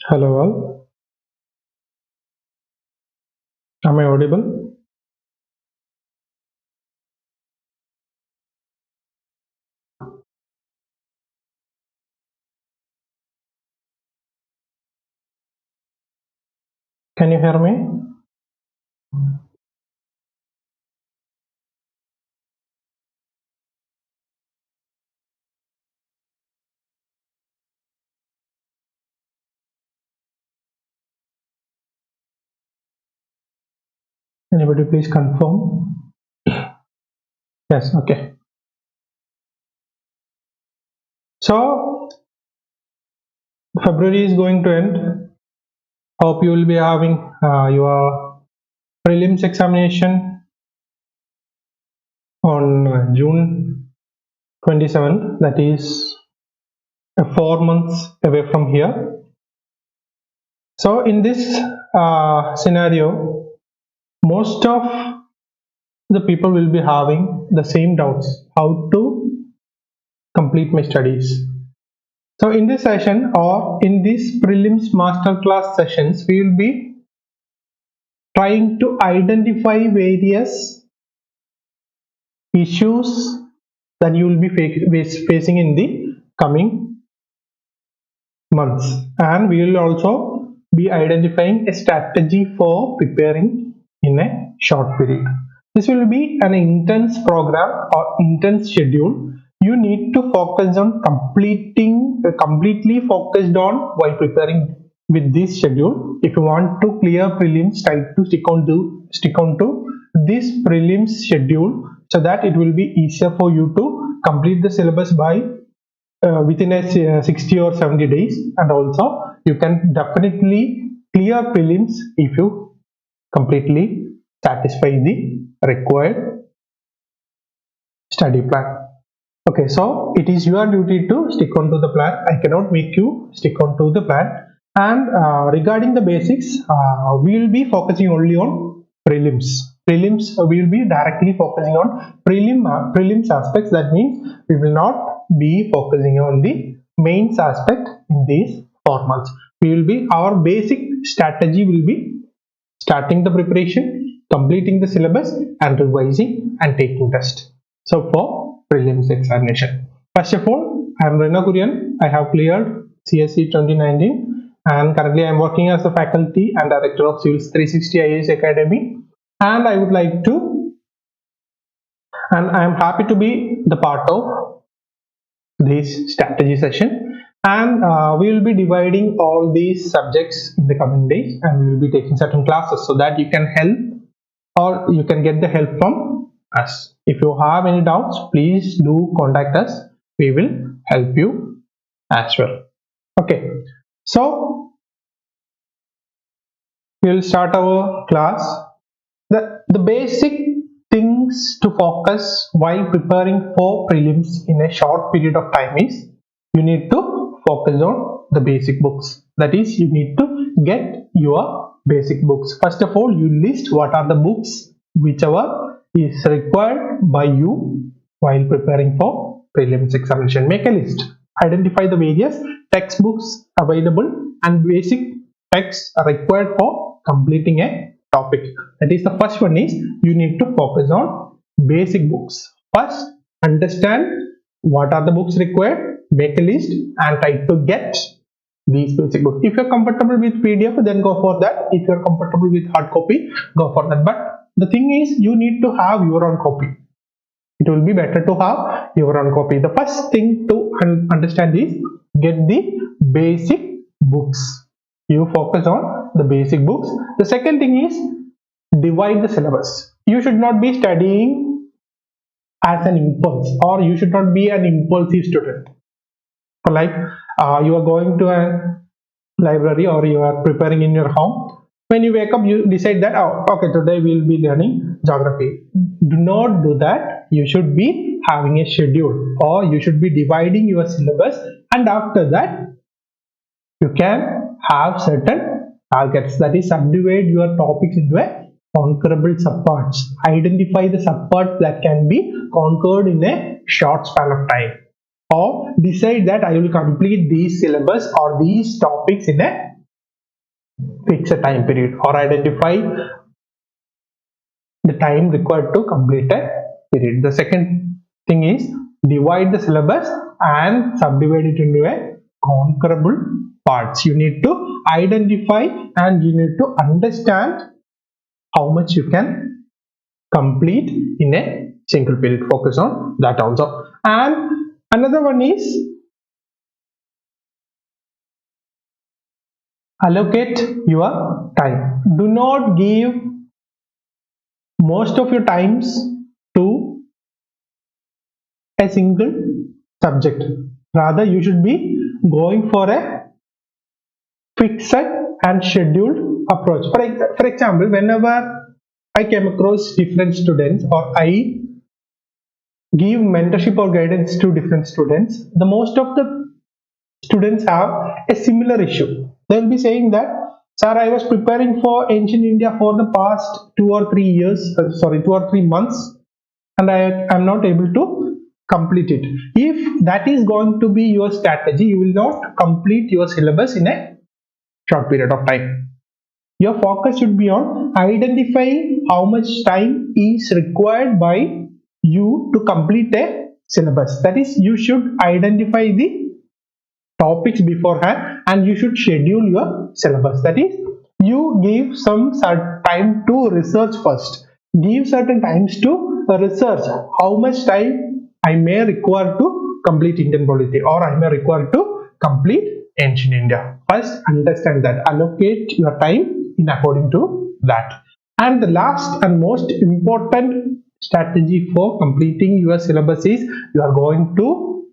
Hello all, am I audible? Can you hear me? Anybody please confirm? Yes, okay. So February is going to end. Hope you will be having your prelims examination on June 27th. That is 4 months away from here. So in this scenario, most of the people will be having the same doubts: how to complete my studies. So in this session or in these prelims masterclass sessions, we will be trying to identify various issues that you will be facing in the coming months, and we will also be identifying a strategy for preparing in a short period. This will be an intense program or intense schedule. You need to focus on completely focused on while preparing with this schedule. If you want to clear prelims, try to stick on to this prelims schedule, so that it will be easier for you to complete the syllabus by within a 60 or 70 days, and also you can definitely clear prelims if you completely satisfy the required study plan. Okay, so it is your duty to stick on to the plan. I cannot make you stick on to the plan. And regarding the basics, we will be focusing only on prelims. We will be directly focusing on prelims aspects. That means we will not be focusing on the mains aspect in these 4 months. Our basic strategy will be starting the preparation, completing the syllabus, and revising and taking test. So for prelims examination, first of all, I am Reno Kurien. I have cleared CSE 2019, and currently I am working as a faculty and director of Civils360 IAS Academy, and I am happy to be the part of this strategy session. And we will be dividing all these subjects in the coming days, and we will be taking certain classes so that you can help or you can get the help from us. If you have any doubts, please do contact us. We will help you as well. Okay, so we will start our class. The basic things to focus while preparing for prelims in a short period of time is you need to focus on the basic books. That is, you need to get your basic books. First of all, you list what are the books whichever is required by you while preparing for prelims examination. Make a list. Identify the various textbooks available and basic texts required for completing a topic. That is, the first one is you need to focus on basic books. First, understand what are the books required, make a list, and try to get these basic books. If you're comfortable with PDF, then go for that. If you're comfortable with hard copy, go for that. But the thing is, you need to have your own copy. It will be better to have your own copy. The first thing to understand is get the basic books. You focus on the basic books. The second thing is divide the syllabus. You should not be studying as an impulse, or you should not be an impulsive student. Like you are going to a library or you are preparing in your home. When you wake up, you decide that, oh, okay, today we will be learning geography. Do not do that. You should be having a schedule, or you should be dividing your syllabus, and after that you can have certain targets. That is, subdivide your topics into a conquerable subparts. Identify the subparts that can be conquered in a short span of time, or decide that I will complete these syllabus or these topics in a fix a time period or identify the time required to complete a period. The second thing is divide the syllabus and subdivide it into a conquerable parts. You need to identify and you need to understand how much you can complete in a single period. Focus on that also. And another one is allocate your time. Do not give most of your times to a single subject. Rather, you should be going for a fixed and scheduled approach. For example, whenever I came across different students or I give mentorship or guidance to different students, the most of the students have a similar issue. They will be saying that, sir, I was preparing for ancient India for the past 2 or 3 months and I am not able to complete it. If that is going to be your strategy, you will not complete your syllabus in a short period of time. Your focus should be on identifying how much time is required by you to complete a syllabus. That is, you should identify the topics beforehand and you should schedule your syllabus. That is, you give some time to research first. Give certain times to research how much time I may require to complete Indian polity or I may require to complete ancient India. First, understand that. Allocate your time in according to that. And the last and most important strategy for completing your syllabus is you are going to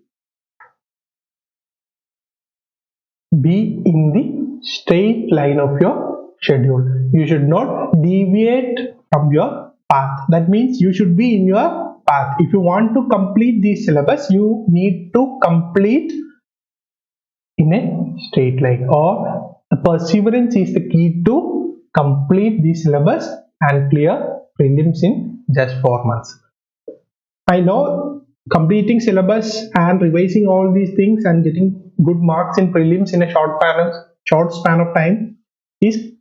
be in the straight line of your schedule. You should not deviate from your path. That means you should be in your path. If you want to complete the syllabus, you need to complete in a straight line, or the perseverance is the key to complete the syllabus and clear prelims in just 4 months. I know completing syllabus and revising all these things and getting good marks in prelims in a short span of time is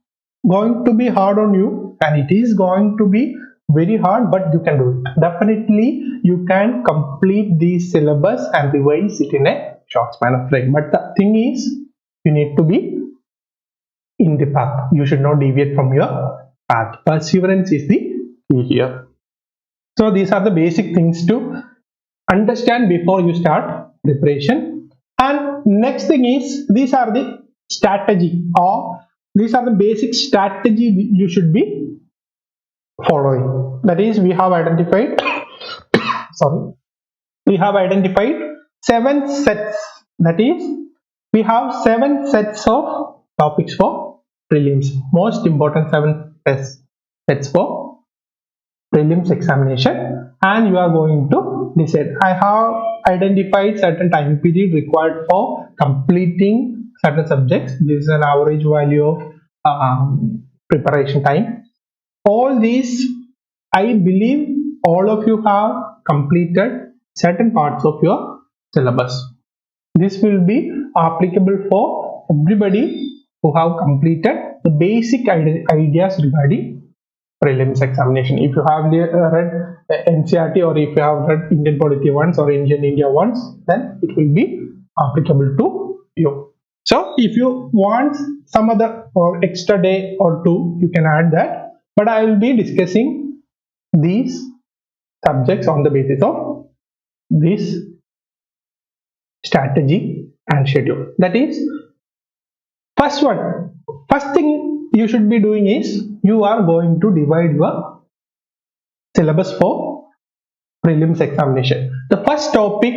going to be hard on you, and it is going to be very hard, but you can do it. Definitely you can complete the syllabus and revise it in a short span of time. But the thing is, you need to be in the path. You should not deviate from your path. Perseverance is the key here. So these are the basic things to understand before you start preparation. And next thing is, these are the strategy, or these are the basic strategy you should be following. That is, we have identified we have identified 7 sets. That is, we have 7 sets of topics for prelims. Most important 7 sets for prelims examination, and you are going to decide. I have identified certain time period required for completing certain subjects. This is an average value of preparation time. All these, I believe all of you have completed certain parts of your syllabus. This will be applicable for everybody who have completed the basic ideas regarding prelims examination. If you have read NCERT, or if you have read Indian polity once or Ancient India once, then it will be applicable to you. So if you want some other or extra day or two, you can add that, but I will be discussing these subjects on the basis of this strategy and schedule. That is, first thing you should be doing is, you are going to divide your syllabus for prelims examination. The first topic,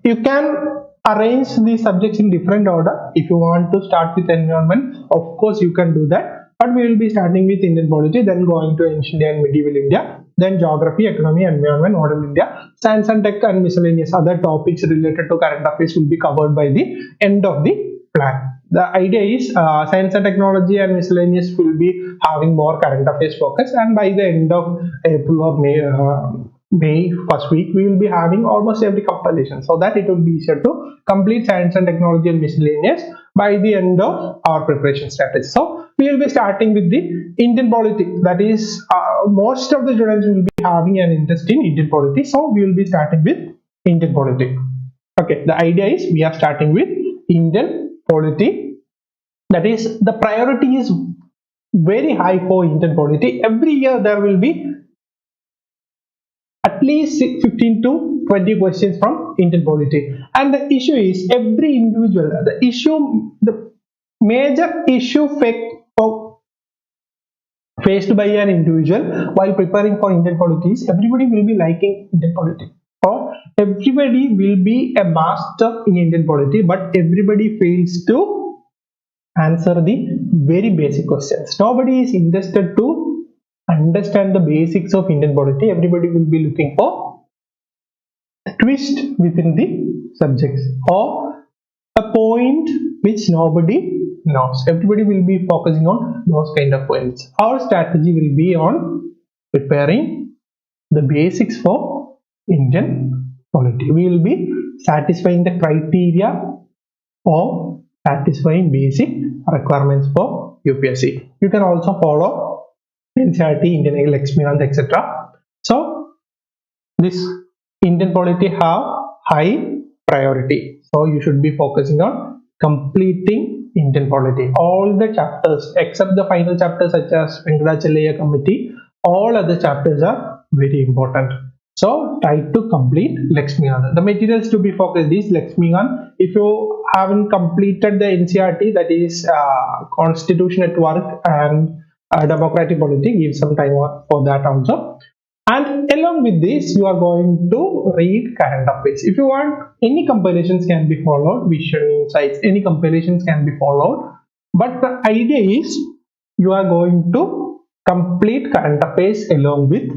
you can arrange these subjects in different order. If you want to start with environment, of course you can do that, but we will be starting with Indian polity, then going to ancient and medieval India, then geography, economy, environment, modern India, science and tech, and miscellaneous other topics related to current affairs will be covered by the end of the plan. The idea is science and technology and miscellaneous will be having more current affairs focus, and by the end of April or May first week, we will be having almost every compilation, so that it will be easier to complete science and technology and miscellaneous. by the end of our preparation strategy. So we will be starting with the Indian polity. That is, most of the students will be having an interest in Indian polity. So we will be starting with Indian polity. Okay, the idea is we are starting with Indian polity. That is, the priority is very high for Indian polity. Every year there will be at least 15 to 20 questions from Indian polity. And the issue is every individual, the major issue faced by an individual while preparing for Indian polity is everybody will be liking Indian polity. Or everybody will be a master in Indian polity, but everybody fails to answer the very basic questions. Nobody is interested to understand the basics of Indian polity. Everybody will be looking for a twist within the subjects or a point which nobody knows. Everybody will be focusing on those kind of points. Our strategy will be on preparing the basics for Indian polity. We will be satisfying the criteria or satisfying basic requirements for UPSC. You can also follow NCERT, Indian Lexicon, etc. So this Indian polity have high priority. So you should be focusing on completing Indian polity. All the chapters except the final chapters such as Venkatachalaya committee, all other chapters are very important. So try to complete Lexicon. The materials to be focused is Lexicon. If you haven't completed the NCERT, that is Constitution at Work and Democratic Polity, give some time for that also. And along with this, you are going to read current affairs. If you want, any compilations can be followed, vision insights, any compilations can be followed. But the idea is you are going to complete current affairs along with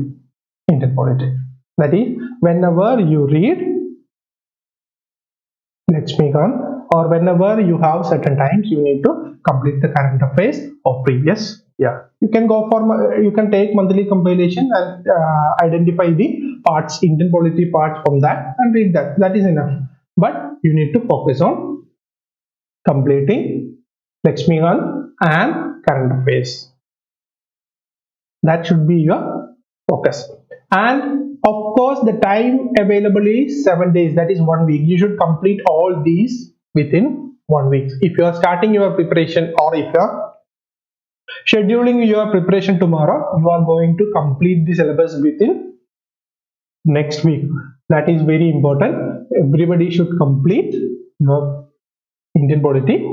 Indian polity. That is, whenever you read Lexicon or whenever you have certain times, you need to complete the current affairs of previous year. You can go for, you can take monthly compilation and identify the parts, Indian polity parts from that and read that. That is enough. But you need to focus on completing Lexicon and current affairs. That should be your focus. And of course, the time available is 7 days. That is 1 week. You should complete all these within 1 week. If you are starting your preparation or if you are scheduling your preparation tomorrow, you are going to complete the syllabus within next week. That is very important. Everybody should complete your Indian polity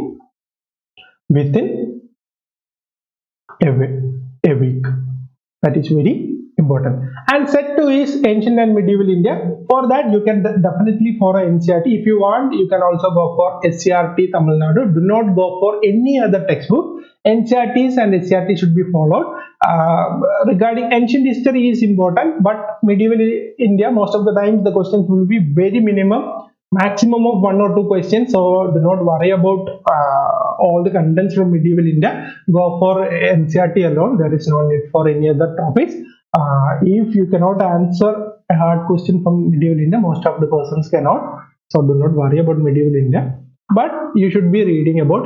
within a week. That is very important. And set 2 is ancient and medieval India. For that, you can definitely follow NCERT. If you want, you can also go for SCRT Tamil Nadu. Do not go for any other textbook. NCERTs and SCRT should be followed. Regarding ancient history is important, but medieval India, most of the times the questions will be very maximum of 1 or 2 questions. So do not worry about all the contents from medieval India. Go for NCERT alone. There is no need for any other topics. If you cannot answer a hard question from medieval India, most of the persons cannot. So do not worry about medieval India. But you should be reading about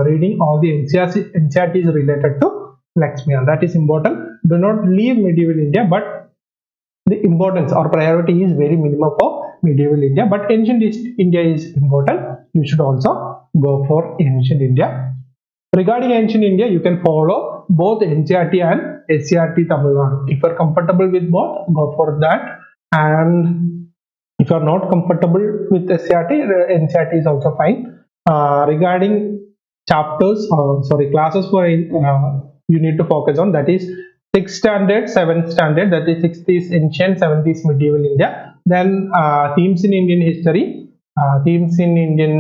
reading all the NCERTs related to Lexicon. That is important. Do not leave medieval India, but the importance or priority is very minimum for medieval India. But ancient India is important. You should also go for ancient India. Regarding ancient India, you can follow both NCERT and SCRT Tamil Nadu. If you are comfortable with both, go for that. And if you are not comfortable with SCRT, NCERT is also fine. Regarding chapters, classes for you need to focus on, that is 6th standard, 7th standard, that is 6th is ancient, 7th is medieval India. Then themes in Indian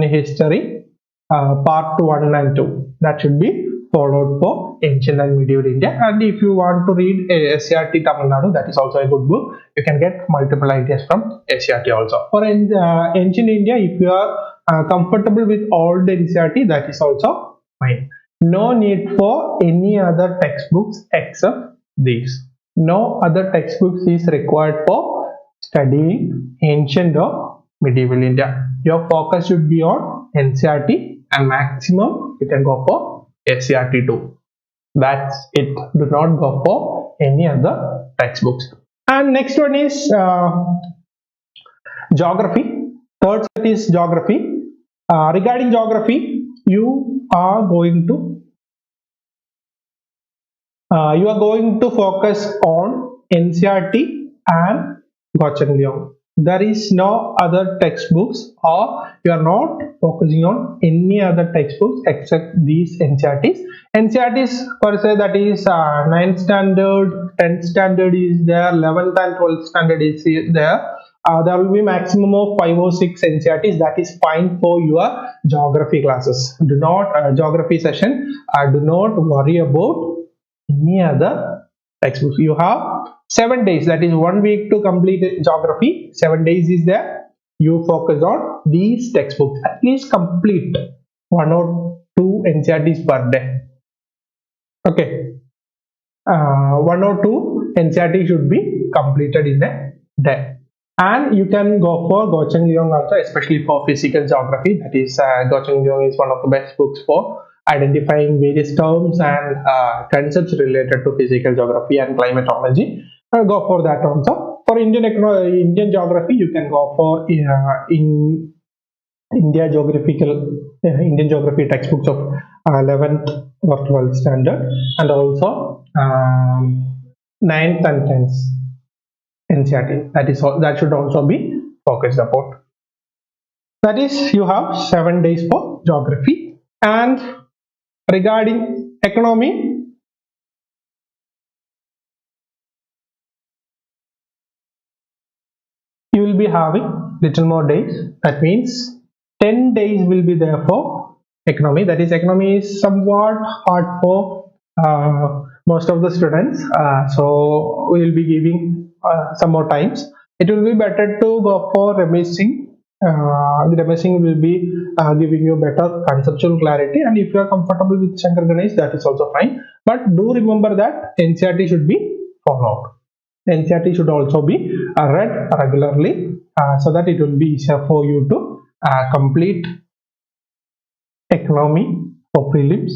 history, part 1 and 2, that should be followed for ancient and medieval India. And if you want to read SCRT Tamil Nadu, that is also a good book. You can get multiple ideas from SCRT also. For ancient India, if you are comfortable with all the NCERT, that is also fine. No need for any other textbooks except these. No other textbooks is required for studying ancient or medieval India. Your focus should be on NCERT and maximum you can go for SCRT 2. That's it. Do not go for any other textbooks. And next one is geography. Third set is geography. Regarding geography, you are going to focus on NCERT and Gocheng Leong. There is no other textbooks, or you are not focusing on any other textbooks except these NCERTs. NCERTs per se, that is 9th standard, 10th standard is there, 11th and 12th standard is there. There will be maximum of 5 or 6 NCERTs. That is fine for your geography classes. Do not geography session. Do not worry about any other textbooks. You have 7 days, that is 1 week to complete geography. 7 days is there. You focus on these textbooks. At least complete 1 or 2 NCERTs per day. Okay. 1 or 2 NCERT should be completed in a day. And you can go for Gocheng Leong also, especially for physical geography. That is, Gocheng Leong is one of the best books for identifying various terms and concepts related to physical geography and climatology. Go for that also. For Indian geography, you can go for Indian geography textbooks of 11th or 12th standard, and also 9th and 10th NCERT. That should also be focused upon. That is, you have 7 days for geography. And regarding economy, you will be having little more days. That means 10 days will be there for economy. That is, economy is somewhat hard for most of the students. So we will be giving some more times. It will be better to go for remissing. Remissing will be giving you better conceptual clarity, and if you are comfortable with Shankar Ganesh, that is also fine. But do remember that NCERT should be followed. NCERT should also be read regularly, so that it will be easier for you to complete economy for prelims.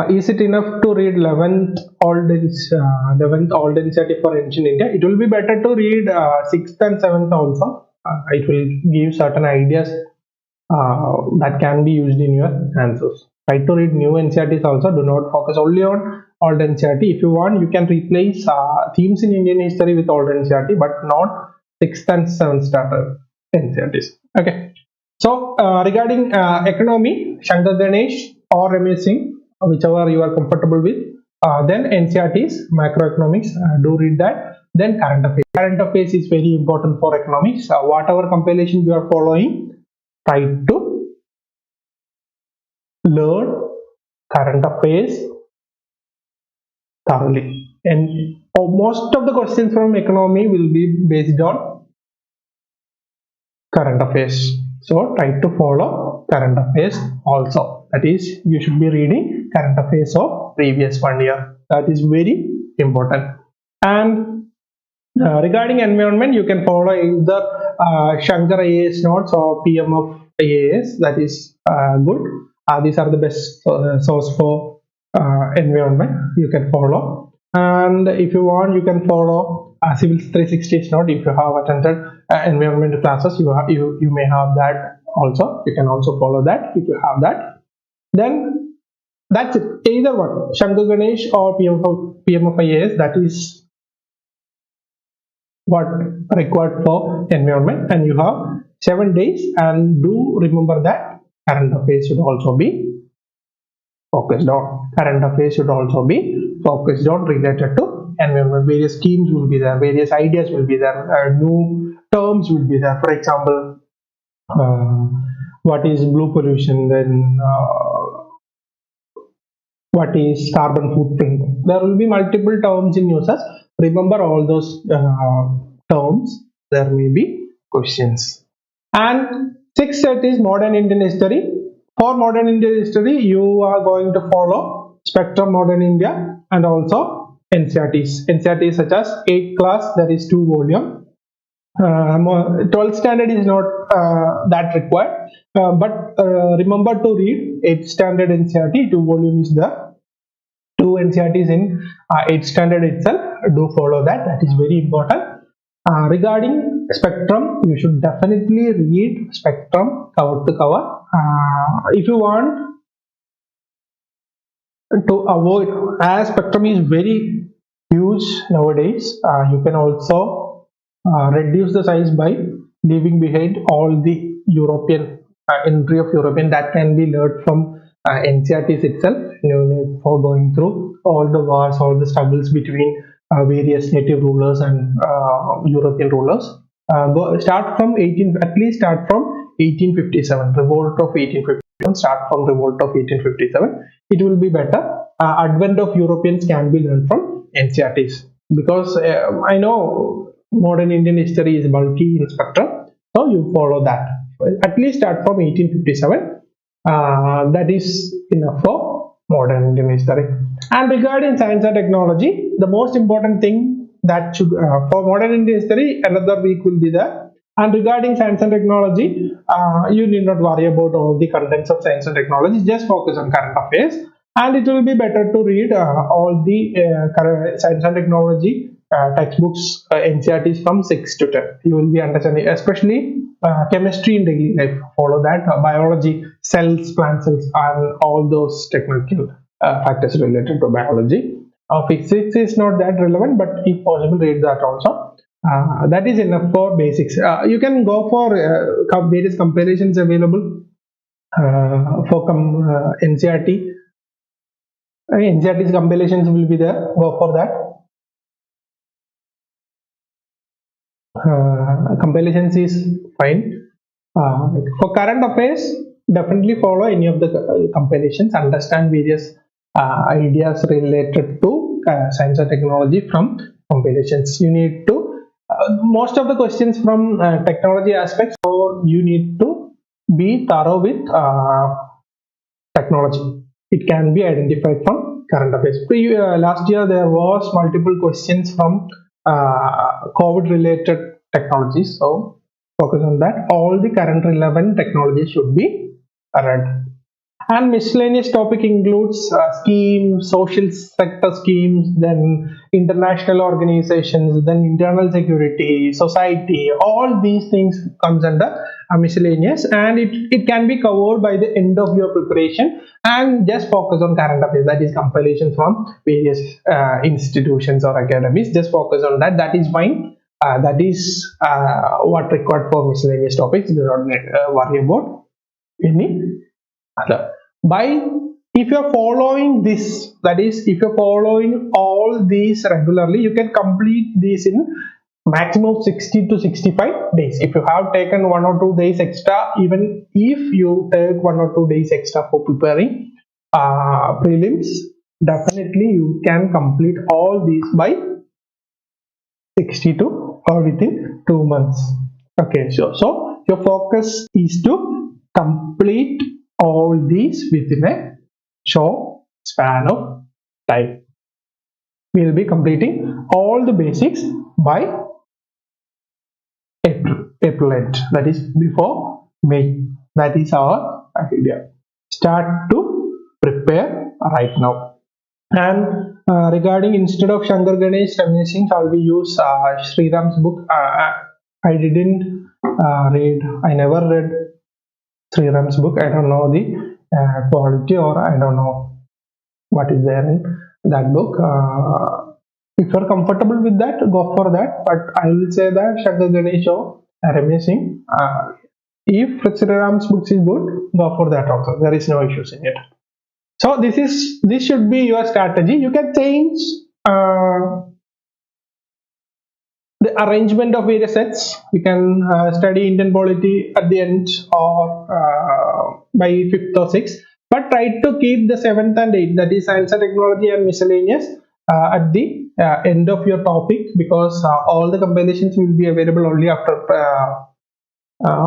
Is it enough to read 11th old NCERT for Ancient India? It will be better to read 6th and 7th also. It will give certain ideas that can be used in your answers. Try to read new NCERTs also. Do not focus only on old NCERT. If you want, you can replace themes in Indian history with old NCERT, but not 6th and 7th standard NCERTs. Okay. So regarding economy, Shankar Ganesh or remissing, whichever you are comfortable with. Then NCERTs, macroeconomics, do read that. Then current affairs. Current affairs is very important for economics. Whatever compilation you are following, try to learn current affairs thoroughly. And most of the questions from economy will be based on current affairs. So try to follow current affairs also. That is, you should be reading current affairs of previous 1 year. That is very important. And regarding environment, you can follow either Shankar IAS notes or PMF IAS. That is good. These are the best source for environment. You can follow. And if you want, you can follow Civils360 note. If you have attended environment classes, you may have that also. You can also follow that if you have that. Then that's it. Either one, Shankar Ganesh or PMF IAS, that is what required for environment. And you have 7 days, and do remember that current affairs should also be focused on. Current affairs should also be focused on related to environment. Various schemes will be there, various ideas will be there, new terms will be there. For example, what is blue pollution, then what is carbon footprint. There will be multiple terms in uses. Remember all those terms. There may be questions. And 6th set is modern Indian history. For modern Indian history, you are going to follow Spectrum Modern India and also NCERTs. NCERTs such as 8th class, there is 2 volumes. 12th standard is not that required, but remember to read 8th standard NCERT. 2 volume is the 2 NCERTs in 8th standard itself. Do follow that. That is very important. Regarding spectrum, you should definitely read spectrum cover to cover. If you want to avoid, as spectrum is very huge nowadays, you can also reduce the size by leaving behind all the European entry of European that can be learned from NCERTs itself. For going through all the wars, all the struggles between various native rulers and European rulers. Start from 1857, revolt of 1857. Start from revolt of 1857. It will be better. Advent of Europeans can be learned from NCERTs, because I know modern Indian history is bulky in spectrum, so you follow that. At least start from 1857. That is enough for modern Indian history. And regarding science and technology, the most important thing that should for modern Indian history, another week will be there. And regarding science and technology, you need not worry about all the contents of science and technology. Just focus on current affairs, and it will be better to read all the science and technology textbooks, NCERTs from 6 to 10. You will be understanding, especially chemistry in daily life. Follow that. Biology, cells, plant cells, and all those technical factors related to biology. Physics is not that relevant, but if possible, read that also. That is enough for basics. You can go for various comparisons available for NCERT. NCERT's compilations will be there. Go for that. Compilations is fine. For current affairs, definitely follow any of the compilations. Understand various ideas related to science and technology from compilations. You need to most of the questions from technology aspects, so you need to be thorough with technology. It can be identified from current affairs. Last year there was multiple questions from COVID related technologies, so focus on that. All the current relevant technologies should be read. And miscellaneous topic includes schemes, social sector schemes, then international organizations, then internal security, society. All these things comes under miscellaneous, and it can be covered by the end of your preparation. And just focus on current affairs, that is compilation from various institutions or academies. Just focus on that. That is fine. That is what required for miscellaneous topics. Do not worry about any other. If you are following this, that is, if you are following all these regularly, you can complete these in maximum 60 to 65 days. If you have taken 1 or 2 days extra, even if you take 1 or 2 days extra for preparing prelims, definitely you can complete all these by 62 or within 2 months. Okay, so your focus is to complete all these within a short span of time. We will be completing all the basics by April end, that is before May. That is our idea. Start to prepare right now. And regarding, instead of Shankar Ganesh reminiscing, shall we use Sriram's book? I didn't read, I never read Sriram's book. I don't know the quality, or I don't know what is there in that book. If you are comfortable with that, go for that. But I will say that Shankar Ganesh or reminiscing, if Sriram's books is good, go for that also. There is no issues in it. So this should be your strategy. You can change the arrangement of various sets. You can study Indian polity at the end, or by 5th or 6th, but try to keep the 7th and 8th, that is science and technology and miscellaneous, at the end of your topic, because all the compilations will be available only after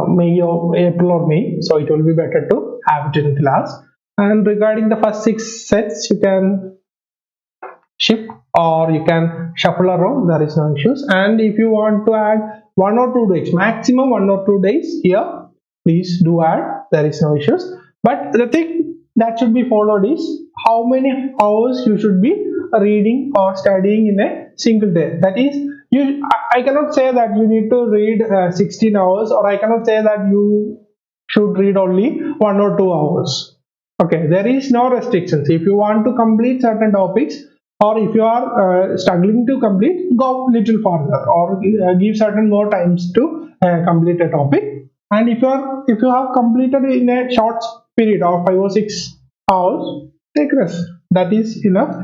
May or April or May, so it will be better to have it in class. And regarding the first 6 sets, you can shift or you can shuffle around, there is no issues. And if you want to add 1 or 2 days, maximum 1 or 2 days here, please do add, there is no issues. But the thing that should be followed is how many hours you should be reading or studying in a single day. That is, I cannot say that you need to read 16 hours, or I cannot say that you should read only 1 or 2 hours. Okay, there is no restrictions. If you want to complete certain topics, or if you are struggling to complete, go little further, or give certain more times to complete a topic. And if you have completed in a short period of 5 or 6 hours, take rest. That is enough.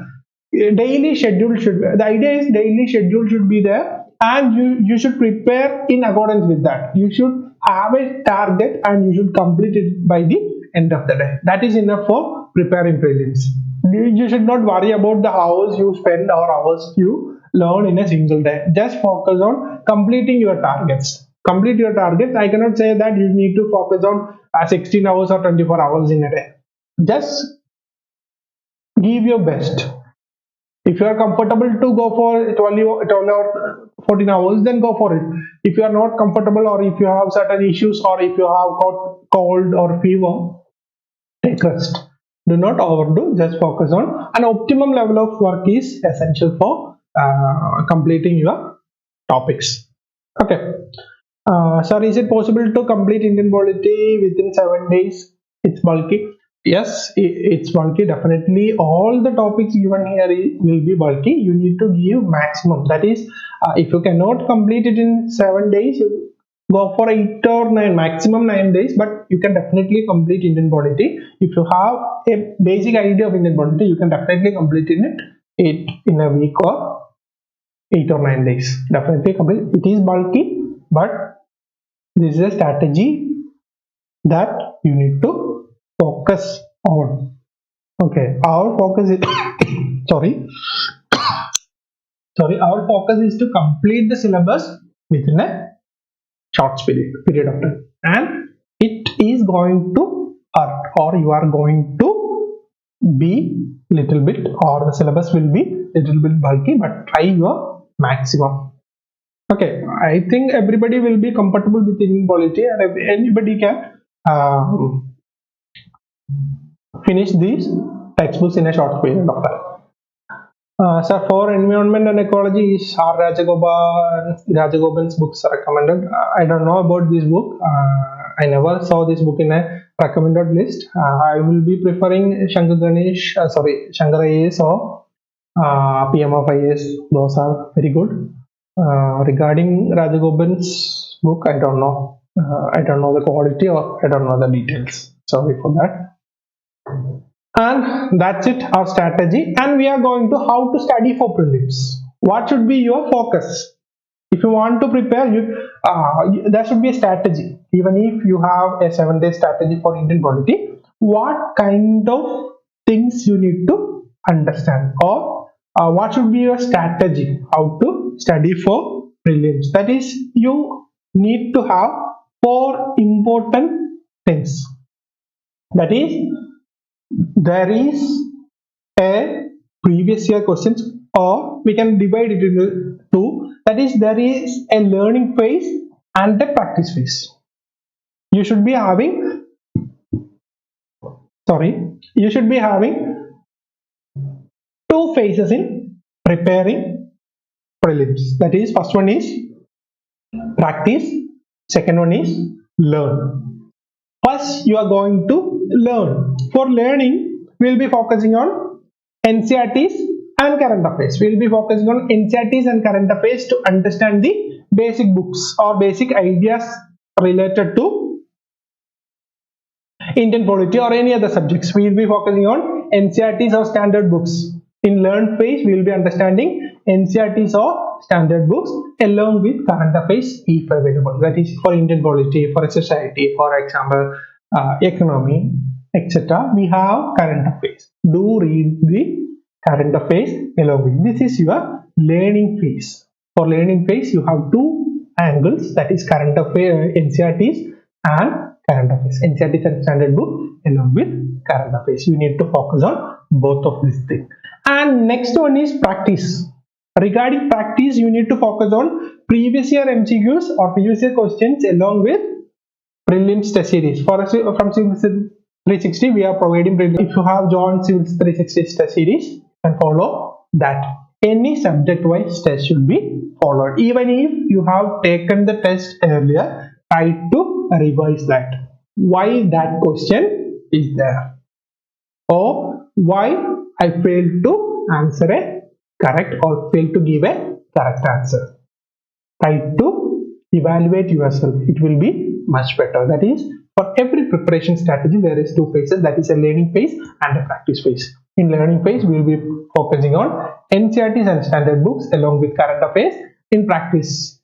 Daily schedule should be, the idea is daily schedule should be there, and you should prepare in accordance with that. You should have a target and you should complete it by the end of the day. That is enough for preparing prelims. You should not worry about the hours you spend or hours you learn in a single day. Just focus on completing your targets. Complete your targets. I cannot say that you need to focus on 16 hours or 24 hours in a day. Just give your best. If you are comfortable to go for 12 or 14 hours, then go for it. If you are not comfortable, or if you have certain issues, or if you have got cold or fever, take rest. Do not overdo, just focus on an optimum level of work is essential for completing your topics. Okay. Sir, is it possible to complete Indian polity within 7 days? It's bulky. Yes, it's bulky. Definitely all the topics given here will be bulky. You need to give maximum. That is, if you cannot complete it in 7 days, you go for 8 or 9, maximum 9 days, but you can definitely complete Indian polity. If you have a basic idea of Indian polity, you can definitely complete it in a week or 8 or 9 days. Definitely complete. It is bulky, but this is a strategy that you need to focus on. Okay, our focus is our focus is to complete the syllabus within a short period of time, and it is going to hurt, or you are going to be little bit, or the syllabus will be little bit bulky, but try your maximum. Okay, I think everybody will be comfortable with Indian polity, and anybody can finish these textbooks in a short period of time. Sir, for environment and ecology, is R. Rajagopan's books recommended? I don't know about this book. I never saw this book in a recommended list. I will be preferring Shankar IAS or PM of IAS. Those are very good. Regarding Rajagopan's book, I don't know. I don't know the quality, or I don't know the details. Sorry for that. And that's it, our strategy. And we are going to how to study for prelims. What should be your focus? If you want to prepare, there should be a strategy. Even if you have a 7-day strategy for Indian polity, what kind of things you need to understand, or what should be your strategy how to study for prelims? That is, you need to have 4 important things. That is, there is a previous year questions, or we can divide it into 2. That is, there is a learning phase and a practice phase. You should be having you should be having 2 phases in preparing prelims. That is, first one is practice, second one is learn. First, you are going to learn. For learning, we will be focusing on NCERTs and current affairs. We will be focusing on NCERTs and current affairs to understand the basic books or basic ideas related to Indian polity or any other subjects. We will be focusing on NCERTs or standard books. In learn phase, we will be understanding NCERTs or standard books along with current affairs if available. That is, for Indian polity, for society, for example, economy, etc. We have current affairs. Do read the current affairs along with. This is your learning phase. For learning phase, you have 2 angles, that is current affairs, NCERTs and current affairs. NCERTs and standard book along with current affairs. You need to focus on both of these things. And next one is practice. Regarding practice, you need to focus on previous year MCQs or previous year questions along with prelims test series. For us, from Civils 360, we are providing prelims. If you have joined Civils 360 test series, you can follow that. Any subject-wise test should be followed. Even if you have taken the test earlier, try to revise that. Why that question is there, or why I failed to answer a correct or failed to give a correct answer. Try to evaluate yourself. It will be much better. That is, for every preparation strategy, there is two phases. That is a learning phase and a practice phase. In learning phase, we will be focusing on NCERTs and standard books along with current affairs. In practice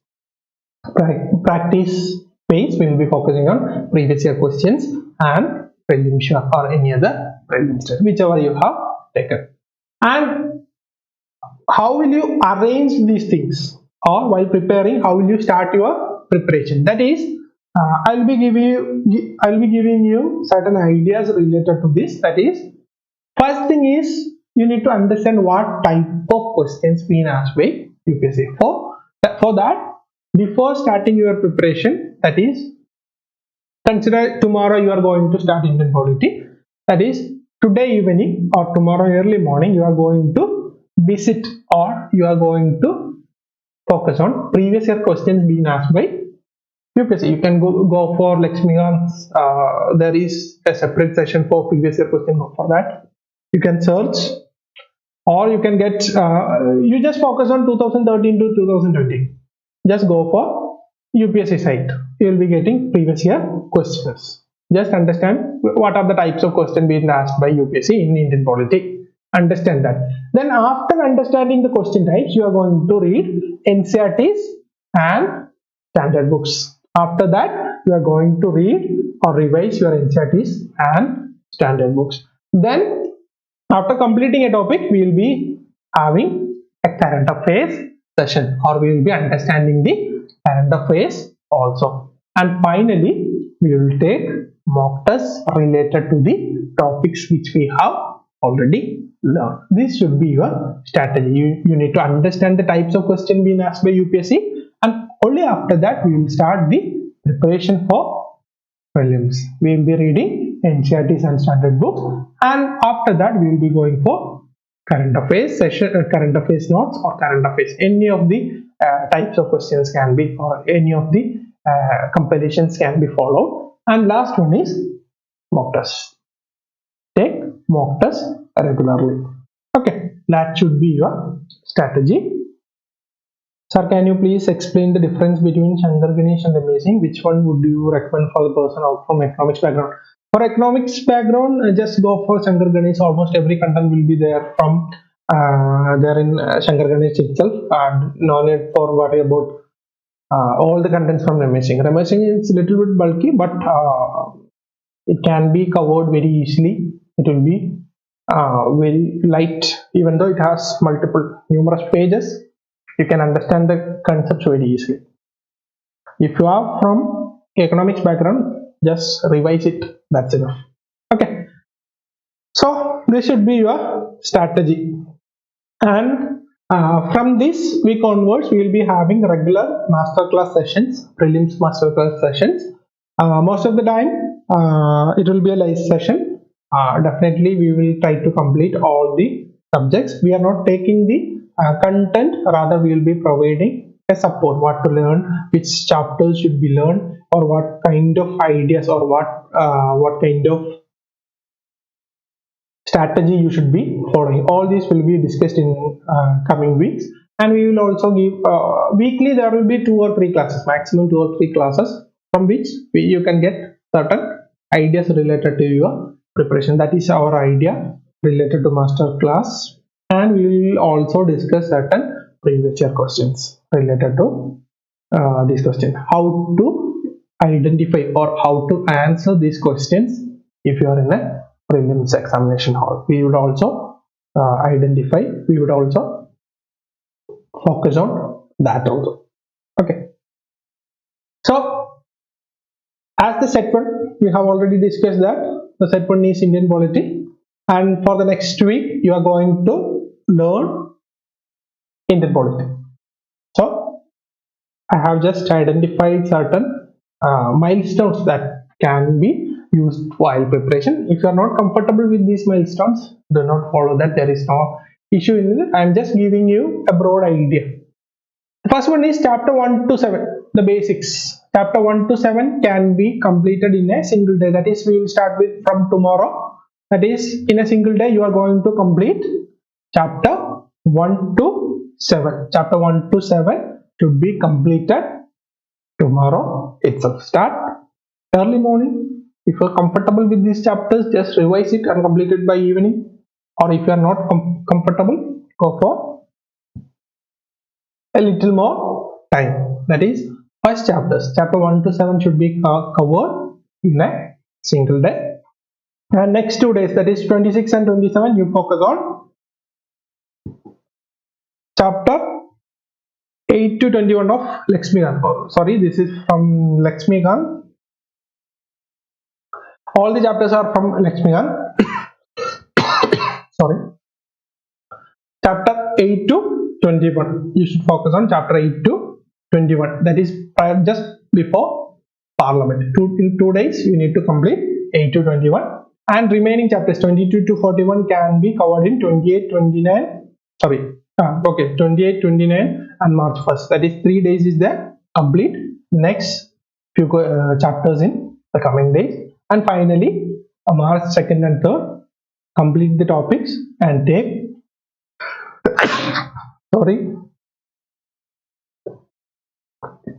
phase, we will be focusing on previous year questions and prelims or any other prelims test, whichever you have taken. And how will you arrange these things, or while preparing, how will you start your preparation? That is, I'll be giving you certain ideas related to this. That is, first thing is you need to understand what type of questions being asked by UPSC. For that, before starting your preparation, that is, consider tomorrow you are going to start Indian polity. That is, today evening or tomorrow early morning you are going to visit or you are going to focus on previous year questions being asked by UPSC. You can go for Lakshmikanth's, there is a separate session for previous year question. For that, you can search, or you can get, you just focus on 2013 to 2020. Just go for UPSC site. You will be getting previous year questions. Just understand what are the types of questions being asked by UPSC in Indian polity. Understand that. Then after understanding the question types, you are going to read NCERTs and standard books. After that, you are going to read or revise your NCERTs and standard books. Then after completing a topic, we will be having a current affairs session, or we will be understanding the current affairs also. And finally, we will take mock tests related to the topics which we have already learned. This should be your strategy. You need to understand the types of questions being asked by UPSC, and only after that we will start the preparation for prelims. We will be reading NCERTs and standard books, and after that we will be going for current affairs session, current affairs notes or current affairs. Any of the types of questions can be, or any of the compilations can be followed. And last one is mock test. Take mock test regularly. Okay, that should be your strategy. Sir, can you please explain the difference between Shankar Ganesh and Amazing? Which one would you recommend for the person out from economics background? For economics background, just go for Shankar Ganesh. Almost every content will be there from there in Shankar Ganesh itself, and no need for worry about all the contents from Amazing. Amazing is a little bit bulky, but it can be covered very easily. It will be very light, even though it has numerous pages. You can understand the concepts very easily. If you are from economics background, just revise it. That's enough. Okay. So this should be your strategy. And from this week onwards, we will be having regular masterclass sessions, prelims masterclass sessions. Most of the time, it will be a live session. Definitely, we will try to complete all the subjects. We are not taking the content, rather we will be providing a support, what to learn, which chapters should be learned, or what kind of ideas or what kind of strategy you should be following. All these will be discussed in coming weeks, and we will also give weekly. There will be 2 or 3 classes, maximum 2 or 3 classes, from which you can get certain ideas related to your preparation. That is our idea related to master class. And we will also discuss certain previous year questions related to this question. How to identify or how to answer these questions if you are in a prelims examination hall. We would also identify, we would also focus on that also. Okay. So, as the set one, we have already discussed that the set one is Indian polity. And for the next week, you are going to learn Indian polity. So I have just identified certain milestones that can be used while preparation. If you are not comfortable with these milestones, do not follow that. There is no issue in it. I am just giving you a broad idea. The first one is chapter 1 to 7, the basics. Chapter 1 to 7 can be completed in a single day. That is, we will start with from tomorrow. That is, in a single day you are going to complete chapter 1 to 7. Chapter 1 to 7 should be completed tomorrow itself. Start early morning. If you are comfortable with these chapters, just revise it and complete it by evening. Or if you are not comfortable, go for a little more time. That is, first chapters, chapter 1 to 7 should be covered in a single day. And next 2 days, that is 26 and 27, you focus on chapter 8 to 21 of Lakshmikant. Oh, sorry, this is from Lakshmikant. All the chapters are from Lakshmikant. Sorry. Chapter 8 to 21. You should focus on chapter 8 to 21. That is just before Parliament. In 2 days, you need to complete 8 to 21. And remaining chapters 22 to 41 can be covered in 28, 29. Sorry. 28, 29 and March 1st. That is 3 days is there. Complete next few chapters in the coming days. And finally, March 2nd and 3rd, complete the topics and take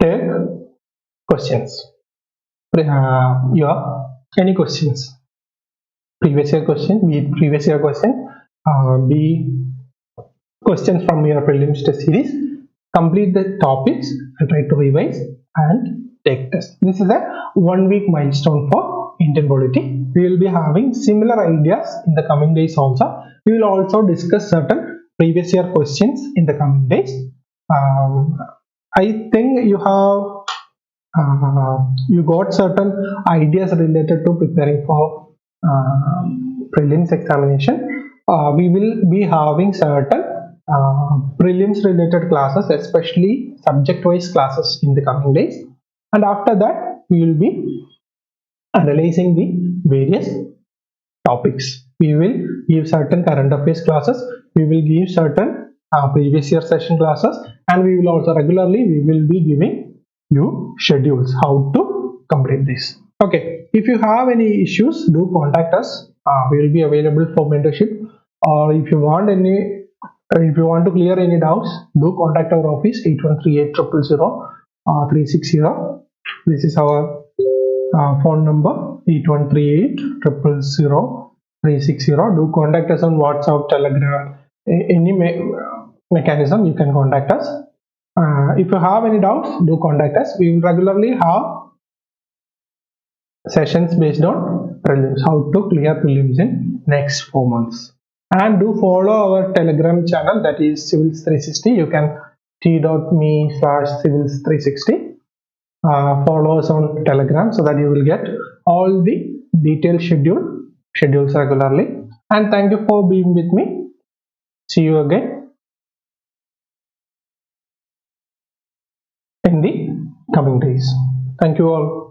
take questions. Any questions? Previous year question, be it previous year question, be questions from your prelims test series. Complete the topics and try to revise and take test. This is a 1 week milestone for Indian polity. We will be having similar ideas in the coming days also. We will also discuss certain previous year questions in the coming days. I think you got certain ideas related to preparing for prelims examination. We will be having certain prelims related classes, especially subject wise classes in the coming days, and after that we will be analyzing the various topics. We will give certain current affairs classes, we will give certain previous year session classes, and we will also regularly be giving you schedules how to complete this. Okay, if you have any issues, do contact us. We will be available for mentorship, or if you want to clear any doubts, do contact our office 8138 000 360. This is our phone number 8138 000 360. Do contact us on WhatsApp, Telegram, any mechanism you can contact us. If you have any doubts, do contact us. We will regularly have sessions based on prelims, how to clear prelims in next 4 months. And do follow our Telegram channel, that is Civils360. You can t.me/Civils360. Follow us on Telegram so that you will get all the detailed schedules regularly. And thank you for being with me. See you again in the coming days. Thank you all.